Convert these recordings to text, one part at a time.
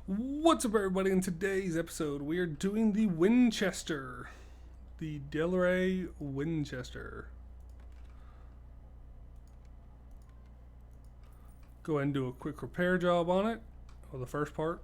What's up, everybody? In today's episode, we are doing the Winchester, the Delray Winchester. Go ahead and do a quick repair job on it, or the first part.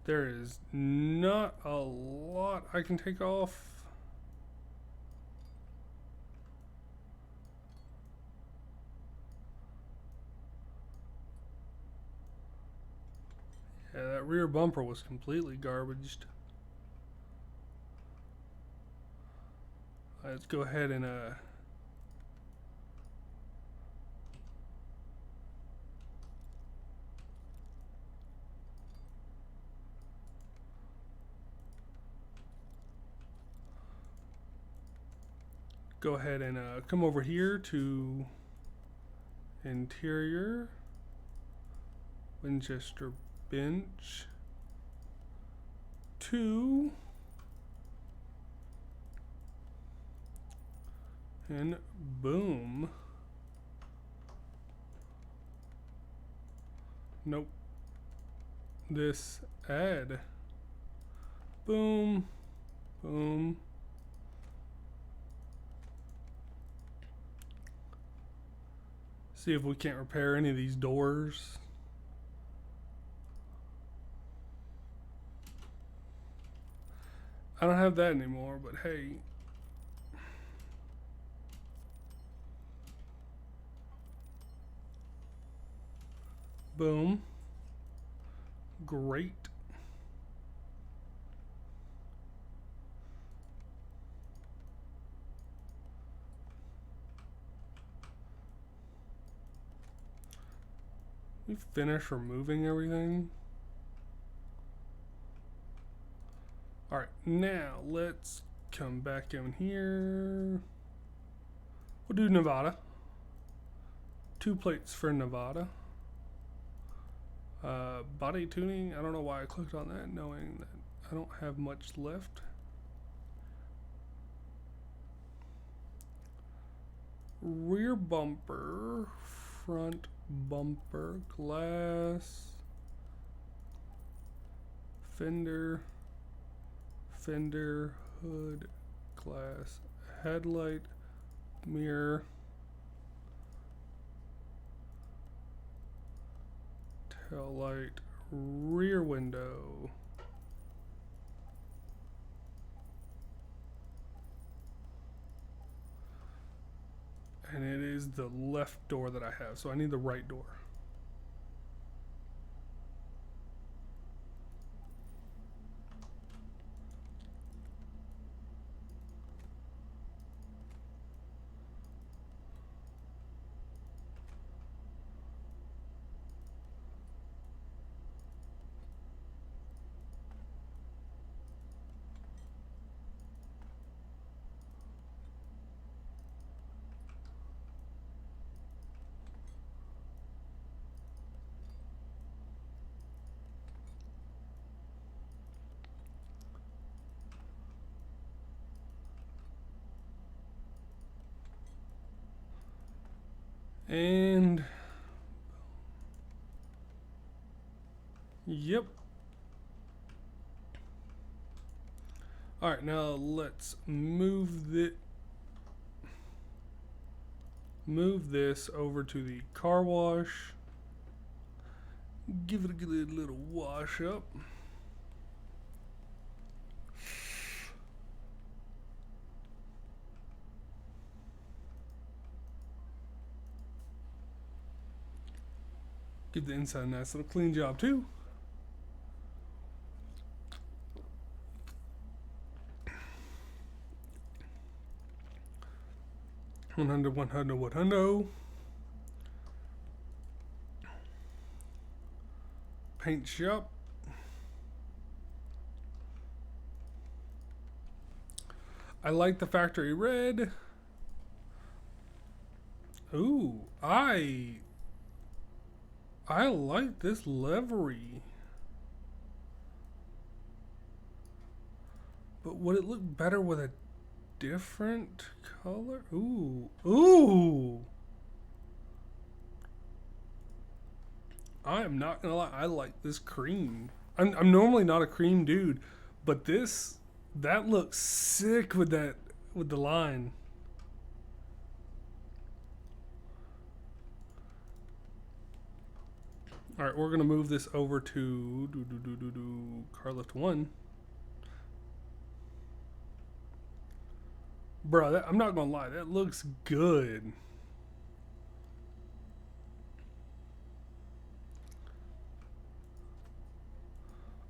There is not a lot I can take off. Yeah, that rear bumper was completely garbaged. Let's go ahead and come over here to interior, Winchester bench, 2, and boom. Nope. This add. Boom. Boom. See if we can't repair any of these doors. I don't have that anymore, but hey. Boom. Great. We finished removing everything. Alright, now let's come back in here. We'll do Nevada. 2 plates for Nevada. Body tuning, I don't know why I clicked on that, knowing that I don't have much left. Rear bumper, front bumper, glass, fender, hood, glass, headlight, mirror, tail light, rear window. And it is the left door that I have, so I need the right door. And yep. All right, now let's move this over to the car wash. Give it a good little wash up. Give the inside a nice little clean job too. One hundred. Paint shop. I like the factory red. Ooh, I like this livery. But would it look better with a different color? Ooh. Ooh. I am not gonna lie, I like this cream. I'm normally not a cream dude, but that looks sick with the line. All right, we're gonna move this over to car lift 1. Bro, I'm not gonna lie, that looks good.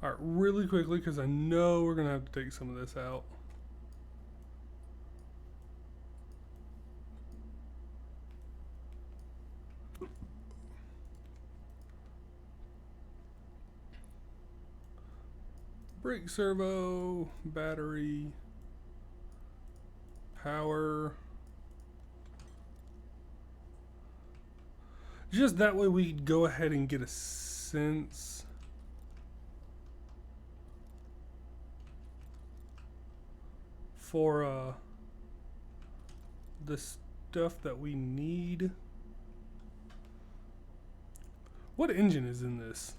All right, really quickly, because I know we're gonna have to take some of this out. Brake servo, battery, power. Just that way we could go ahead and get a sense for the stuff that we need. What engine is in this?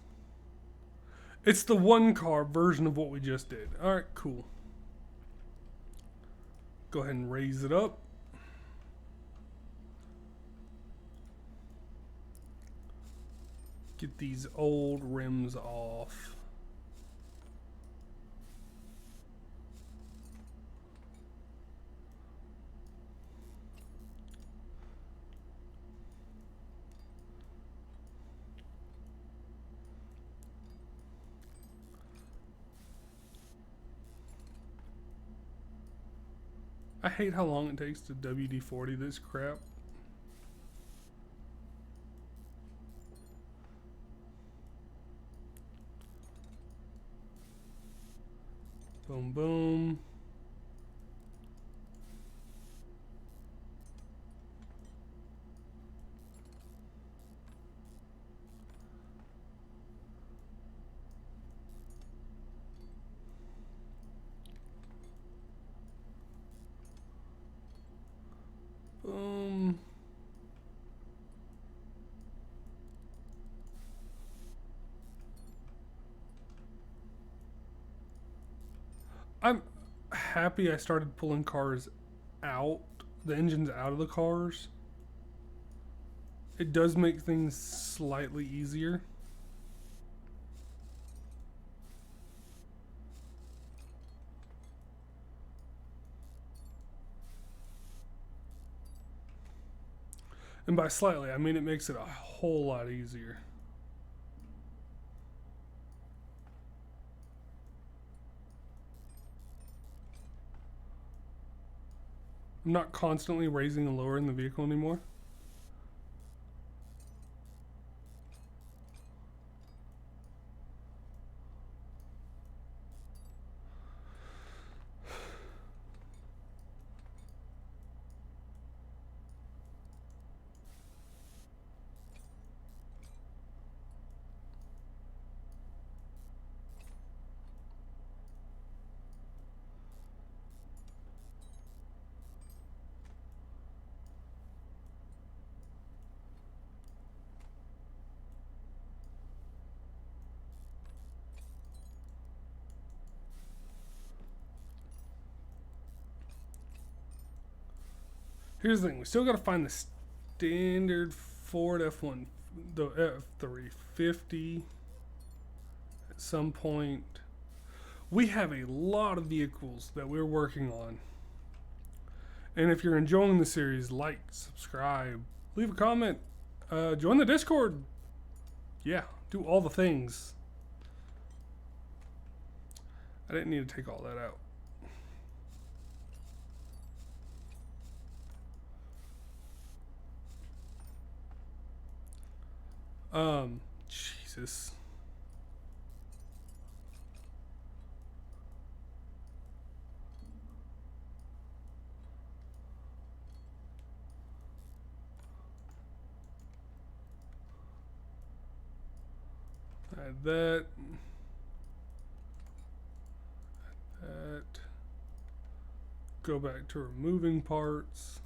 It's the one car version of what we just did. Alright, cool. Go ahead and raise it up. Get these old rims off. I hate how long it takes to WD-40 this crap. Boom, boom. Boom. I'm happy I started pulling cars out, the engines out of the cars. It does make things slightly easier. And by slightly, I mean it makes it a whole lot easier. I'm not constantly raising and lowering the vehicle anymore. Here's the thing, we still gotta find the standard Ford F1, the F350 at some point. We have a lot of vehicles that we're working on. And if you're enjoying the series, like, subscribe, leave a comment, join the Discord. Yeah, do all the things. I didn't need to take all that out. Jesus. Add that. Add that. Go back to removing parts.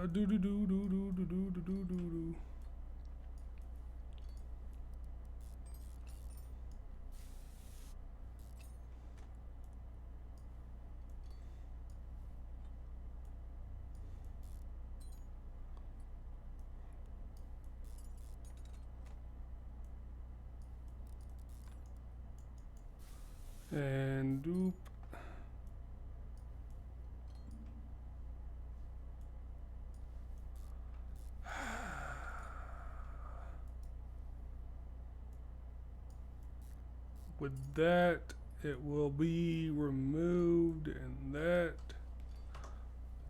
Do do do do do do do do do do. And doop. With that, it will be removed, and that.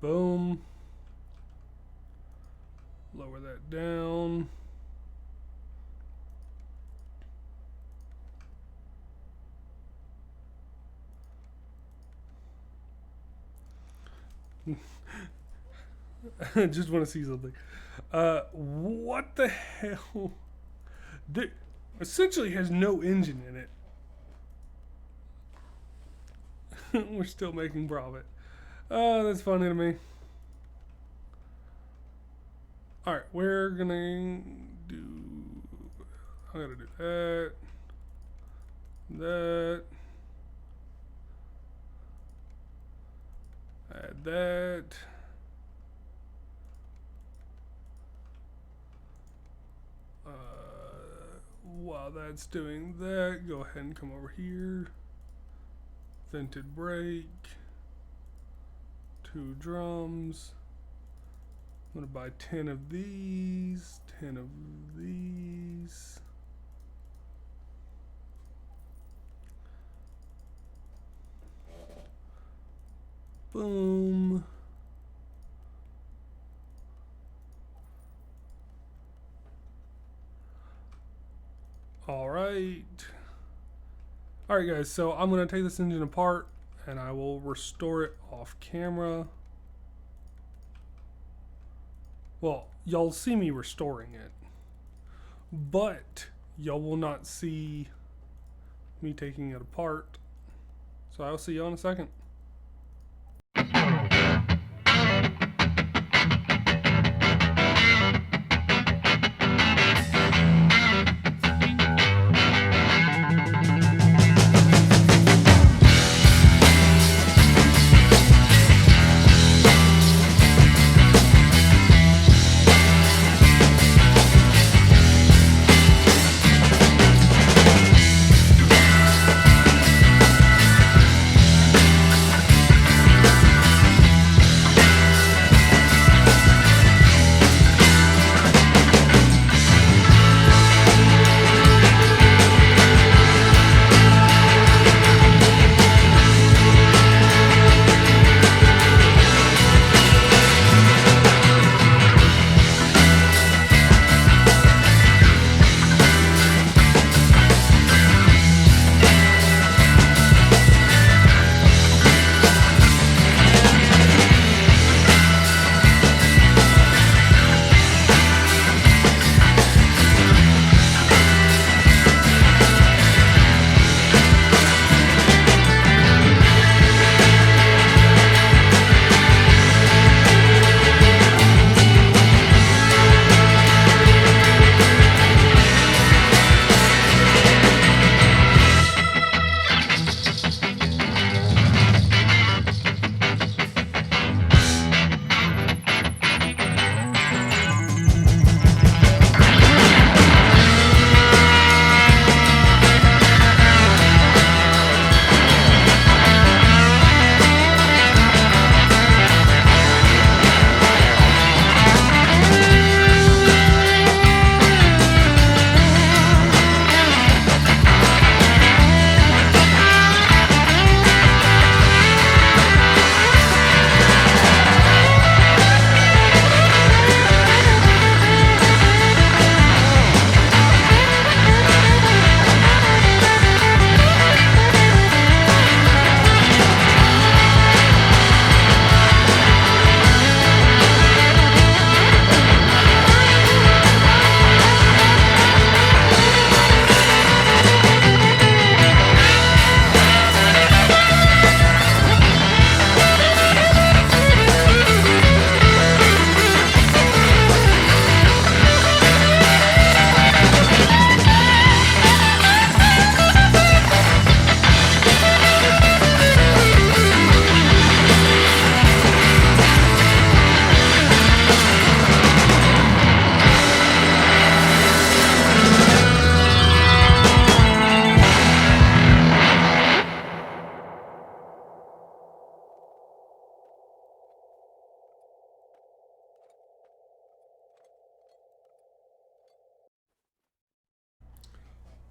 Boom. Lower that down. I just want to see something. What the hell? There essentially has no engine in it. We're still making profit. That's funny to me. Alright, we're gonna do. I gotta do that. That. Add that. While that's doing that, go ahead and come over here. Vented brake. 2 drums. I'm gonna buy 10 of these, 10 of these. Boom. Alright. Alright guys, so I'm going to take this engine apart and I will restore it off camera. Well, y'all see me restoring it, but y'all will not see me taking it apart. So I'll see you in a second.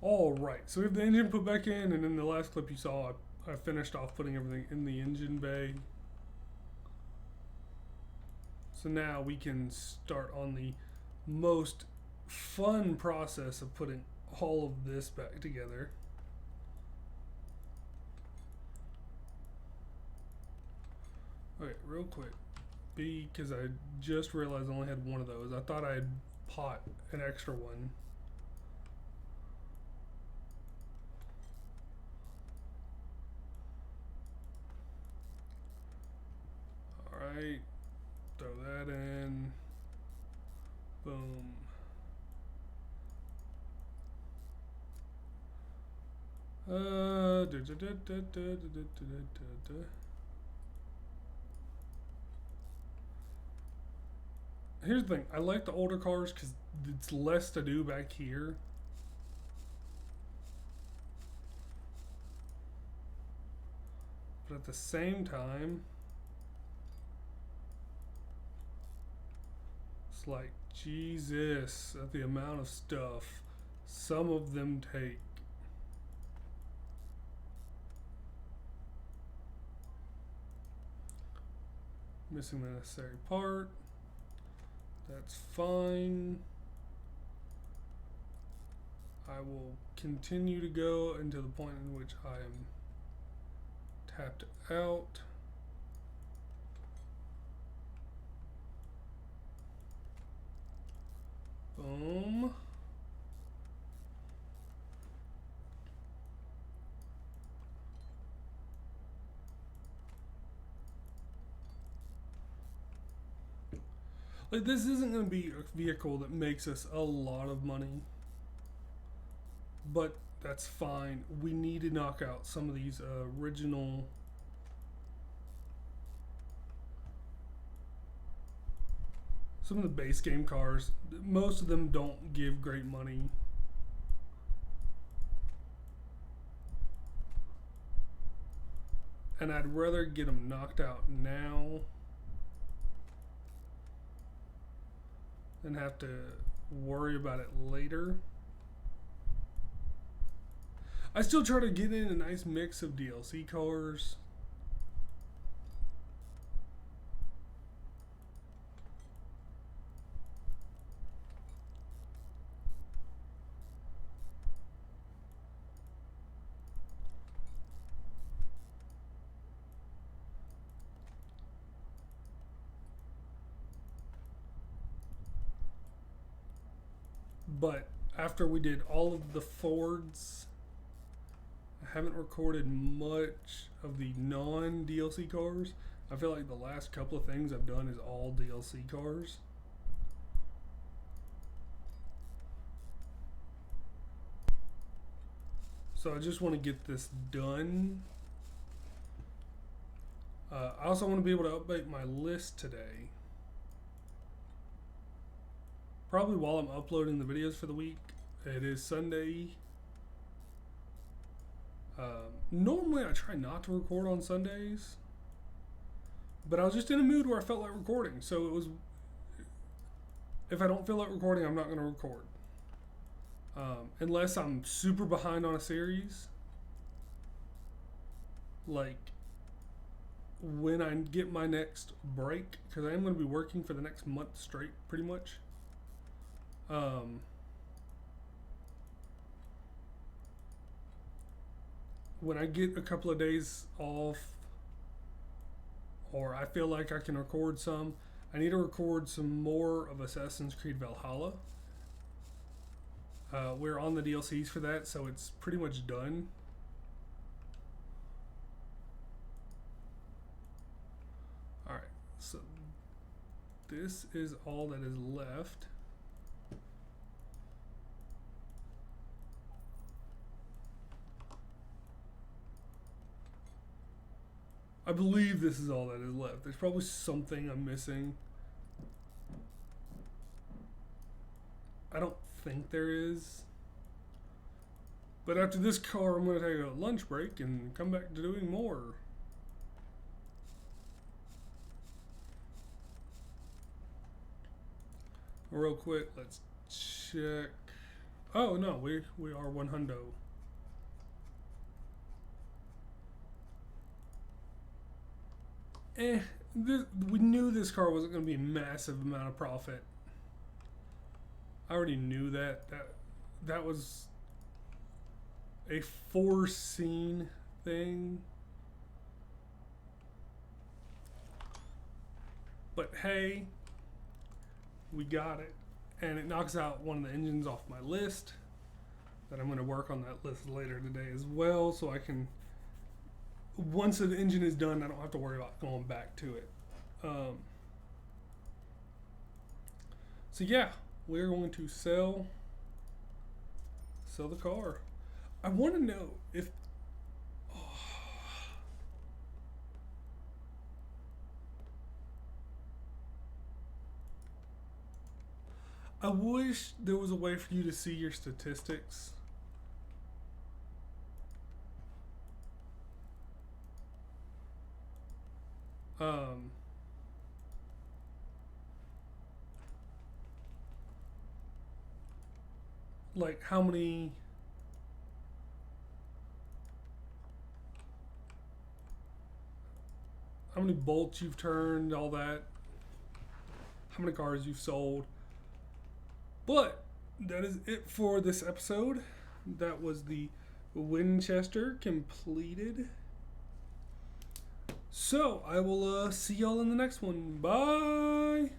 All right, so we have the engine put back in, and in the last clip you saw, I finished off putting everything in the engine bay. So now we can start on the most fun process of putting all of this back together. Okay, real quick, because I just realized I only had one of those. I thought I had bought an extra one. Alright, throw that in. Boom. Here's the thing, I like the older cars because it's less to do back here. But at the same time, it's like, Jesus, at the amount of stuff some of them take. Missing the necessary part. That's fine. I will continue to go until the point in which I am tapped out. Boom. Like, this isn't going to be a vehicle that makes us a lot of money, but that's fine. We need to knock out some of these original some of the base game cars. Most of them don't give great money. And I'd rather get them knocked out now than have to worry about it later. I still try to get in a nice mix of DLC cars. But after we did all of the Fords, I haven't recorded much of the non-DLC cars. I feel like the last couple of things I've done is all DLC cars. So I just want to get this done. I also want to be able to update my list today. Probably while I'm uploading the videos for the week. It is Sunday. Normally I try not to record on Sundays, but I was just in a mood where I felt like recording. So it was, if I don't feel like recording, I'm not going to record. Unless I'm super behind on a series. Like when I get my next break, because I am going to be working for the next month straight, pretty much. When I get a couple of days off, or I feel like I can record some, I need to record some more of Assassin's Creed Valhalla. We're on the DLCs for that, so it's pretty much done. Alright, so this is all that is left. I believe this is all that is left. There's probably something I'm missing. I don't think there is. But after this car, I'm going to take a lunch break and come back to doing more. Real quick, let's check. Oh no, we are one hundo. We knew this car wasn't going to be a massive amount of profit. I already knew that. That was a foreseen thing. But hey, we got it. And it knocks out one of the engines off my list. That I'm going to work on that list later today as well, so I can, once the engine is done, I don't have to worry about going back to it. So yeah, we're going to sell the car. I want to know if I wish there was a way for you to see your statistics. Like how many bolts you've turned, all that, how many cars you've sold. But that is it for this episode. That was the Winchester completed. So I will see y'all in the next one. Bye.